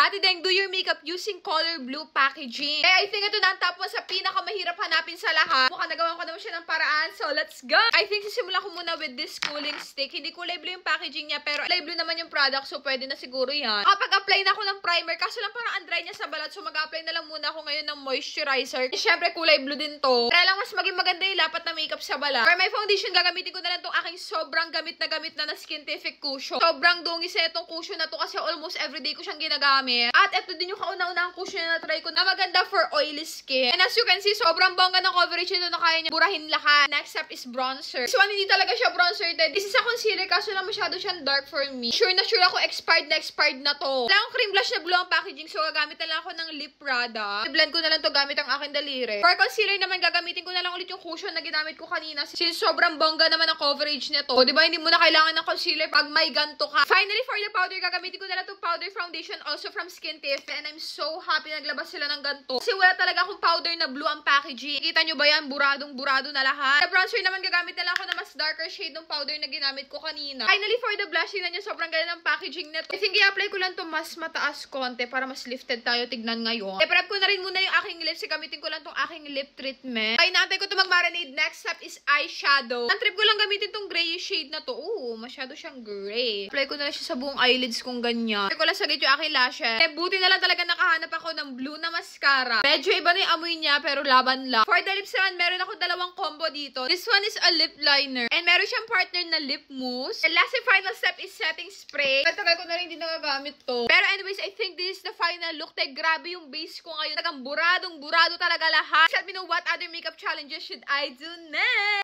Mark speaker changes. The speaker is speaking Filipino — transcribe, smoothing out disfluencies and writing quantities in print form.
Speaker 1: Ate Deng, do your makeup using color blue packaging. I think ito na ang top 1 sa pinakamahirap hanapin sa lahat. Mukhang nagawa ko naman siya ng paraan. So, let's go! I think sisimulan ko muna with this cooling stick. Hindi kulay blue yung packaging niya, pero kulay blue naman yung product. So, pwede na siguro yan. Kapag-apply na ako ng primer, kaso lang parang andry niya sa balat. So, mag-apply na lang muna ako ngayon ng moisturizer. Siyempre, kulay blue din to. Para lang mas maging maganda yung lapat na makeup sa balat. For my foundation, gagamitin ko na lang tong aking sobrang gamit na Skintific cushion. Sobrang dungis na itong cushion na to kasi almost everyday ko siyang ginagamit. At ito din yung kauna-unahang cushion na try ko na maganda for oily skin. And as you can see, sobrang bongga ng coverage nito na kaya niya burahin lahat. Next step is bronzer. This one, hindi talaga siya bronzer din. This is a concealer kaso lang masyado siyang dark for me. Sure na ako expired na to. Wala akong cream blush na blue ang packaging so gagamit na lang ako ng lip product. I-blend ko na lang to gamit ang aking daliri. For concealer naman, gagamitin ko na lang ulit yung cushion na ginamit ko kanina. Since sobrang bongga naman ang coverage nito. O, diba, hindi mo na kailangan ng concealer pag may ganto ka. Finally, for the powder, gagamitin ko na lang itong powder foundation also from Skintific. And I'm so happy naglabas sila ng ganto. Kasi wala talaga akong powder na blue ang packaging. Kita nyo ba yan? Buradong-burado na lahat. Sa bronzer naman, gagamit na lang ako na mas darker shade ng powder na ginamit ko kanina. Finally, for the blush, tignan nyo, sobrang ganda ng packaging nito. I think i-apply ko lang to mas mataas konti para mas lifted tayo tignan ngayon. I-prep ko na rin muna yung aking lips. Gamitin ko lang tong aking lip treatment. Ay, naantay ko to mag-marinade. Next step is eyeshadow. Ang trip ko lang gamitin tong grayish shade na to. Ooh, masyado siyang gray. Apply ko na lang siya sa buong eyelids kung ganyan. Apply ko lang saglit yung aking lashes. Buti na lang talaga nakahanap ako ng blue na mascara. Medyo iba na yung amoy niya, pero laban lang. For the lips naman, meron ako dalawang combo dito. This one is a lip liner. And meron siyang partner na lip mousse. And last and final step is setting spray. Tagal ko na rin hindi nagagamit to. Pero anyways, I think this is the final look. Grabe yung base ko ngayon. Tagang buradong-burado talaga lahat. Let me know what other makeup challenges should I do next?